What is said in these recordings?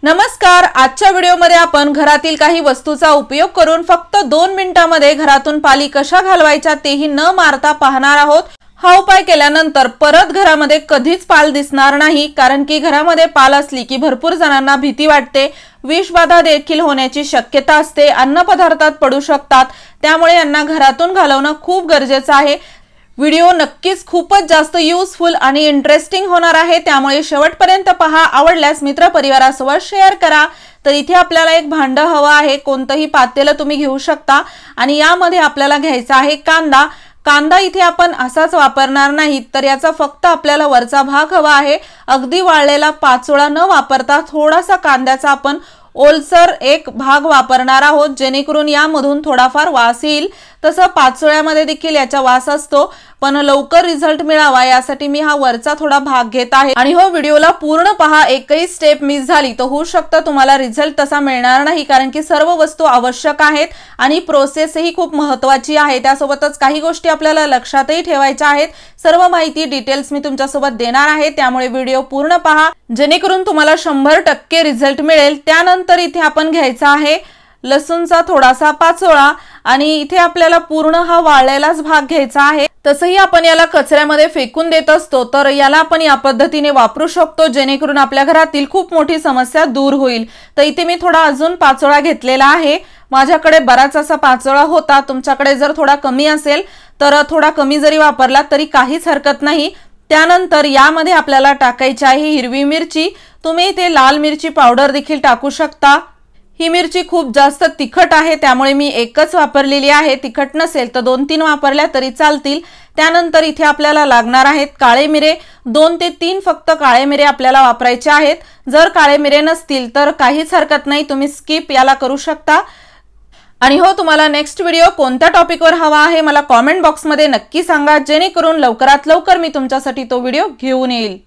नमस्कार। आजच्या व्हिडिओमध्ये आपण घरातील काही वस्तूचा उपयोग करून फक्त 2 मिनिटांमध्ये घरातून पाली कशा घालवायच्या तेही न मारता पाहणार आहोत। हा उपाय केल्यानंतर परत घरामध्ये कधीच पाल दिसणार नाही, कारण की घरामध्ये पाल असली की भरपूर जणांना भीती वाटते, विषबाधा देखील होण्याची शक्यता असते, अन्न पदार्थात पडू शकतात, त्यामुळे यांना घरातून घालवणे खूप गरजेचे आहे। व्हिडिओ नक्कीच खूपच जास्त युजफुल आणि इंटरेस्टिंग होणार आहे, त्यामुळे शेवटपर्यंत पहा। आवडल्यास मित्र परिवारासोबत शेअर करा। तर इथे आपल्याला एक भांड हवं आहे, कोणतंही पातेलं तुम्ही घेऊ शकता आणि यामध्ये आपल्याला घ्यायचा आहे कांदा। कांदा इथे आपण असाच वापरणार नाही, तर याचा फक्त आपल्याला वरचा भाग हवा आहे। अगदी वाळलेला पाचोळा न वापरता थोडासा कांद्याचा आपण ओलसर एक भाग वापरणार आहोत, जेणेकरून यामधून थोडाफार वास येईल। तसं पाचोळ्यामध्ये देखील याचा वास असतो, पण लवकर रिझल्ट मिळावा यासाठी मी हा वरचा थोडा भाग घेत आहे। आणि हो, व्हिडिओला पूर्ण पहा, एकही स्टेप मिस झाली तर होऊ शकतं तुम्हाला रिझल्ट तसा मिळणार नाही, कारण की सर्व वस्तू आवश्यक आहेत आणि प्रोसेस ही खूप महत्त्वाची आहे। त्यासोबतच काही गोष्टी आपल्याला लक्षातही ठेवायच्या आहेत। सर्व माहिती डिटेल्स मी तुमच्यासोबत देणार आहे, त्यामुळे व्हिडिओ पूर्ण पहा, जेणेकरून तुम्हाला 100% रिझल्ट मिळेल। त्यानंतर इथे आपण घ्यायचा आहे लसूणचा थोडासा पाचोळा आणि इथे आपल्याला पूर्ण हा वाळलेलाच भाग घ्यायचा आहे। तसंही आपण याला कचऱ्यामध्ये फेकून देत असतो, तर याला आपण या पद्धतीने वापरू शकतो, जेणेकरून आपल्या घरातील खूप मोठी समस्या दूर होईल। तर इथे मी थोडा अजून पाचोळा घेतलेला आहे। माझ्याकडे बराच असा पाचोळा होता, तुमच्याकडे जर थोडा कमी असेल तर थोडा कमी जरी वापरला तरी काहीच हरकत नाही। त्यानंतर यामध्ये आपल्याला टाकायची आहे हिरवी मिरची। तुम्ही इथे लाल मिरची पावडर देखील टाकू शकता। ही मिरची खूप जास्त तिखट आहे, त्यामुळे मी एकच वापरलेली आहे। तिखट नसेल तर 2-3 वापरल्या तरी चालतील। त्यानंतर इथे आपल्याला लागणार आहेत काळे मिरे, 2 ते 3 फक्त काळे मिरे आपल्याला वापरायचे आहेत। जर काळे मिरे नसतील तर काहीच हरकत नाही, तुम्ही स्किप याला करू शकता। आणि हो, तुम्हाला नेक्स्ट व्हिडिओ कोणत्या टॉपिकवर हवा आहे मला कमेंट बॉक्समध्ये नक्की सांगा, जेणेकरून लवकरात लवकर मी तुमच्यासाठी तो व्हिडिओ घेऊन येईल।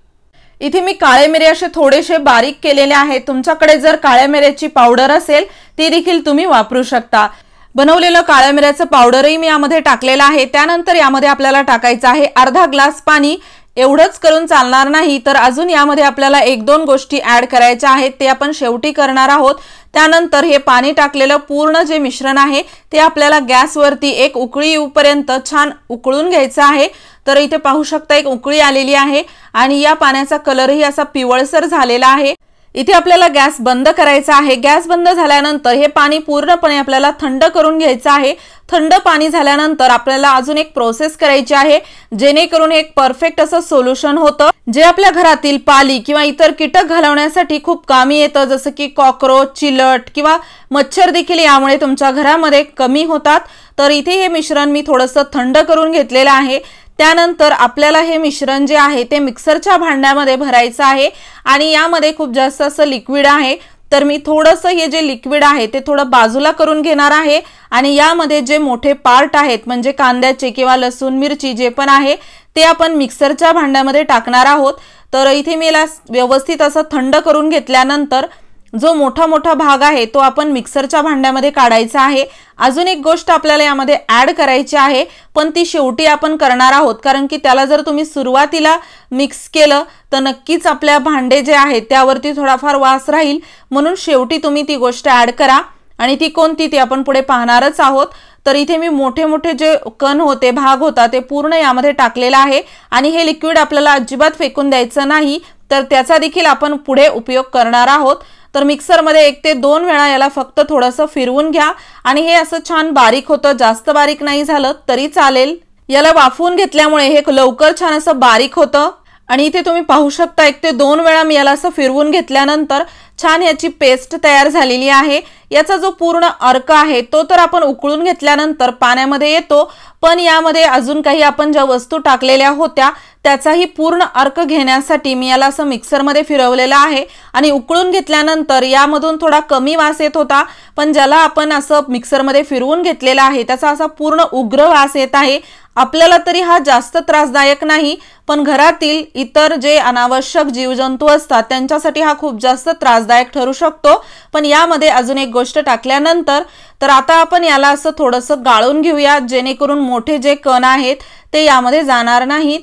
इथे मी काळे मिरे असे थोडेसे बारीक केलेले आहेत। तुमच्याकडे जर काळ्या मिऱ्याची पावडर असेल ती देखील तुम्ही वापरू शकता। बनवलेलं काळ्या मिऱ्याचं पावडरही मी यामध्ये टाकलेलं आहे। त्यानंतर यामध्ये आपल्याला टाकायचं आहे अर्धा ग्लास पाणी। एवढंच करून चालणार नाही, तर अजून यामध्ये आपल्याला 1-2 गोष्टी ऍड करायच्या आहेत, ते आपण शेवटी करणार आहोत। त्यानंतर हे पाणी टाकलेलं पूर्ण जे मिश्रण आहे ते आपल्याला गॅसवरती एक उकळी येऊपर्यंत छान उकळून घ्यायचं आहे। तर इथे पाहू शकता एक उकळी आलेली आहे आणि या पाण्याचा कलरही असा पिवळसर झालेला आहे। इथे आपल्याला गॅस बंद करायचा आहे। गॅस बंद झाल्यानंतर हे पाणी पूर्णपणे आपल्याला थंड करून घ्यायचं आहे। थंड पाणी झाल्यानंतर आपल्याला अजून एक प्रोसेस करायची आहे, जेणेकरून एक परफेक्ट असं सोल्युशन होतं, जे आपल्या घरातील पाली किंवा इतर कीटक घालवण्यासाठी खूप कामी येतं, जसं की कॉकरोच, चिलट किंवा मच्छर देखील यामुळे तुमच्या घरामध्ये कमी होतात। तर इथे हे मिश्रण मी थोडंसं थंड करून घेतलेलं आहे। त्यानंतर आपल्याला हे मिश्रण जे आहे ते मिक्सरच्या भांड्यामध्ये भरायचं आहे आणि यामध्ये खूप जास्त असं लिक्विड आहे, तर मी थोडंसं हे जे लिक्विड आहे ते थोडं बाजूला करून घेणार आहे आणि यामध्ये जे मोठे पार्ट आहेत म्हणजे कांद्याचे किंवा लसूण मिरची जे पण आहे ते आपण मिक्सरच्या भांड्यामध्ये टाकणार आहोत। तर इथे मी याला व्यवस्थित असं थंड करून घेतल्यानंतर जो मोठा भाग आहे तो आपण मिक्सरच्या भांड्यामध्ये काढायचा आहे। अजून एक गोष्ट आपल्याला यामध्ये ऍड करायची आहे, पण ती शेवटी आपण करणार आहोत, कारण की त्याला जर तुम्ही सुरुवातीला मिक्स केलं तर नक्कीच आपल्या भांडे जे आहेत त्यावरती थोडाफार वास राहील, म्हणून शेवटी तुम्ही ती गोष्ट ऍड करा। आणि ती कोणती ती आपण पुढे पाहणारच आहोत। तर इथे मी मोठे जे कण होते, भाग होता ते पूर्ण यामध्ये टाकलेला आहे आणि हे लिक्विड आपल्याला अजिबात फेकून द्यायचं नाही, तर त्याचा देखील आपण पुढे उपयोग करणार आहोत। तर मिक्सरमध्ये 1 ते 2 वेळा याला फक्त थोडंसं फिरवून घ्या आणि हे असं छान बारीक होतं, जास्त बारीक नाही झालं तरी चालेल। याला वाफवून घेतल्यामुळे हे लवकर छान असं बारीक होतं आणि इथे तुम्ही पाहू शकता 1 ते 2 वेळा मी याला असं फिरवून घेतल्यानंतर छान याची पेस्ट तयार झालेली आहे। याचा जो पूर्ण अर्क आहे तो तर आपण उकळून घेतल्यानंतर पाण्यामध्ये येतो, पण यामध्ये अजून काही आपण ज्या वस्तू टाकलेल्या होत्या त्याचाही पूर्ण अर्क घेण्यासाठी मी याला असं मिक्सरमध्ये फिरवलेलं आहे आणि उकळून घेतल्यानंतर यामधून थोडा कमी वास येत होता, पण ज्याला आपण असं मिक्सरमध्ये फिरवून घेतलेला आहे त्याचा असा पूर्ण उग्र वास येत आहे। आपल्याला तरी हा जास्त त्रासदायक नाही, पण घरातील इतर जे अनावश्यक जीवजंतू असतात त्यांच्यासाठी हा खूप जास्त त्रासदायक ठरू शकतो। पण यामध्ये अजून एक गोष्ट टाकल्यानंतर तर आता आपण याला असं थोडंसं गाळून घेऊया, जेणेकरून मोठे जे कण आहेत ते यामध्ये जाणार नाहीत।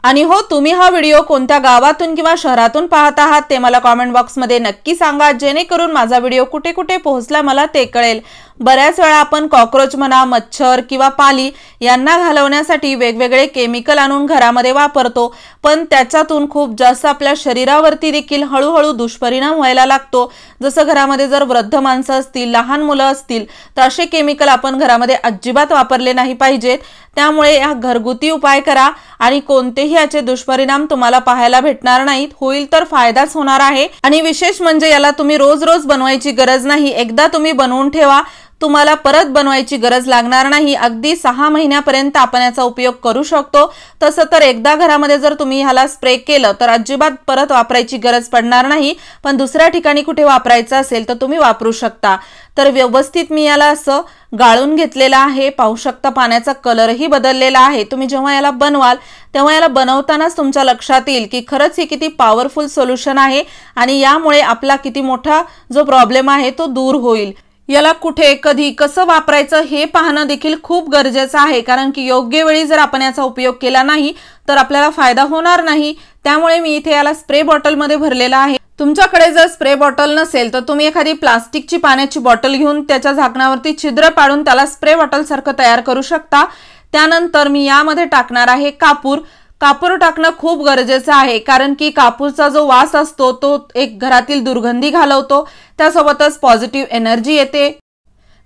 आणि हो, तुम्ही हा व्हिडिओ कोणत्या गावातून किंवा शहरातून पाहत आहात ते मला कमेंट बॉक्समध्ये नक्की सांगा, जेणेकरून माझा व्हिडिओ कुठे कुठे पोहोचला मला ते कळेल। बऱ्याच वेळा आपण कॉकरोच म्हणा, मच्छर किंवा पाली यांना घालवण्यासाठी वेगवेगळे केमिकल आणून घरामध्ये वापरतो, पण त्याच्यातून खूप जास्त आपल्या शरीरावरती देखील हळूहळू दुष्परिणाम व्हायला लागतो। जसं घरामध्ये जर वृद्ध माणसं असतील, लहान मुलं असतील तर असे केमिकल आपण घरामध्ये अजिबात वापरले नाही पाहिजेत। त्यामुळे या घरगुती उपाय करा आणि कोणतेही याचे दुष्परिणाम तुम्हाला पाहायला भेटणार नाहीत, होईल तर फायदाच होणार आहे। आणि विशेष म्हणजे याला तुम्ही रोज रोज बनवायची गरज नाही, एकदा तुम्ही बनवून ठेवा, तुम्हाला परत बनवायची गरज लागणार नाही। अगदी 6 महिन्यापर्यंत आपण याचा उपयोग करू शकतो। तसं तर एकदा घरामध्ये जर तुम्ही ह्याला स्प्रे केलं तर अजिबात परत वापरायची गरज पडणार नाही, पण दुसऱ्या ठिकाणी कुठे वापरायचं असेल तर तुम्ही वापरू शकता। तर व्यवस्थित मी याला असं गाळून घेतलेला आहे, पाहू शकता पाण्याचा कलरही बदललेला आहे। तुम्ही जेव्हा याला बनवाल तेव्हा याला बनवतानाच तुमच्या लक्षात येईल की खरंच हे किती पॉवरफुल सोल्युशन आहे आणि यामुळे आपला किती मोठा जो प्रॉब्लेम आहे तो दूर होईल। याला कुठे, कधी, कसं वापरायचं हे पाहणं देखील खूप गरजेचं आहे, कारण की योग्य वेळी जर आपण याचा उपयोग केला नाही तर आपल्याला फायदा होणार नाही। त्यामुळे मी इथे याला स्प्रे बॉटल मध्ये भरलेला आहे। तुमच्याकडे जर स्प्रे बॉटल नसेल तर तुम्ही एखादी प्लास्टिकची पाण्याची बॉटल घेऊन त्याच्या झाकणावरती छिद्र पाडून त्याला स्प्रे बॉटल सारखं तयार करू शकता। त्यानंतर मी यामध्ये टाकणार आहे कापूर। कापूर टाकणं खूप गरजेचं आहे, कारण की कापूरचा जो वास असतो तो एक घरातील दुर्गंधी घालवतो, त्यासोबतच पॉझिटिव्ह एनर्जी येते।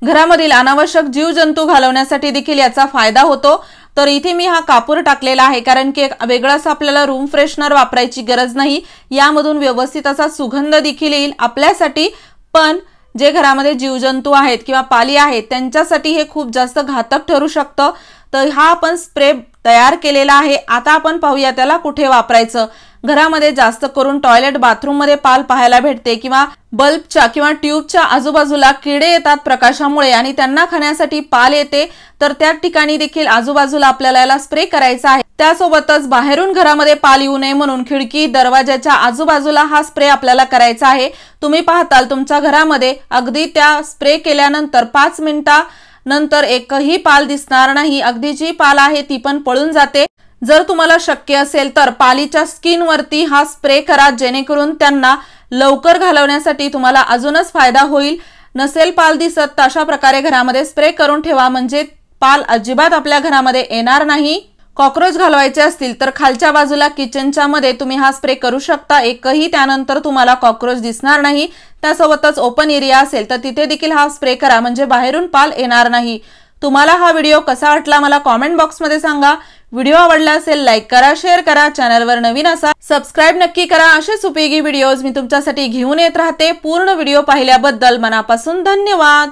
घरामधील अनावश्यक जीवजंतू घालवण्यासाठी देखील याचा फायदा होतो। तर इथे मी हा कापूर टाकलेला आहे, कारण की वेगळाच आपल्याला रूम फ्रेशनर वापरायची गरज नाही, यामधून व्यवस्थित असा सुगंध देखील येईल आपल्यासाठी, पण जे घरामध्ये जीवजंतू आहेत किंवा पाली आहेत त्यांच्यासाठी हे खूप जास्त घातक ठरू शकतं। तर हा आपण स्प्रे तयार केलेला आहे। आता आपण पाहूया त्याला कुठे वापरायचं। घरामध्ये जास्त करून टॉयलेट, बाथरूम मध्ये पाल पाहायला भेटते किंवा बल्बच्या किंवा ट्यूबच्या आजूबाजूला किडे येतात प्रकाशामुळे आणि त्यांना खाण्यासाठी पाल येते, तर त्या ठिकाणी देखील आजूबाजूला आपल्याला याला स्प्रे करायचा आहे। त्यासोबतच बाहेरून घरामध्ये पाल येऊ नये म्हणून खिडकी, दरवाजाच्या आजूबाजूला हा स्प्रे आपल्याला करायचा आहे। तुम्ही पाहताल तुमच्या घरामध्ये अगदी त्या स्प्रे केल्यानंतर 5 मिनिटानंतर एकही पाल दिसणार नाही, अगदी जी पाल आहे ती पण पळून जाते। जर तुम्हाला शक्य असेल तर पालीच्या स्किन वरती हा स्प्रे करा, जेणेकरून त्यांना लवकर घालवण्यासाठी तुम्हाला अजूनच फायदा होईल। नसेल पाल दिसत तर अशा प्रकारे घरामध्ये स्प्रे करून ठेवा, म्हणजे पाल अजिबात आपल्या घरामध्ये येणार नाही। कॉकरोच घालवायचे असतील तर खालच्या बाजूला किचनच्या मध्ये तुम्ही हा स्प्रे करू शकता, एकही त्यानंतर तुम्हाला कॉकरोच दिसणार नाही। त्यासोबतच ओपन एरिया असेल तर तिथे देखील हा स्प्रे करा, म्हणजे बाहेरून पाल येणार नाही। तुम्हाला हा व्हिडिओ कसा वाटला मला कमेंट बॉक्समध्ये सांगा। व्हिडिओ आवडला असेल लाईक करा, शेअर करा, चॅनलवर नवीन असाल सबस्क्राइब नक्की करा। असेच उपयोगी व्हिडिओज मी तुमच्यासाठी घेऊन येत राहते। पूर्ण व्हिडिओ पाहिल्याबद्दल मनापासून धन्यवाद।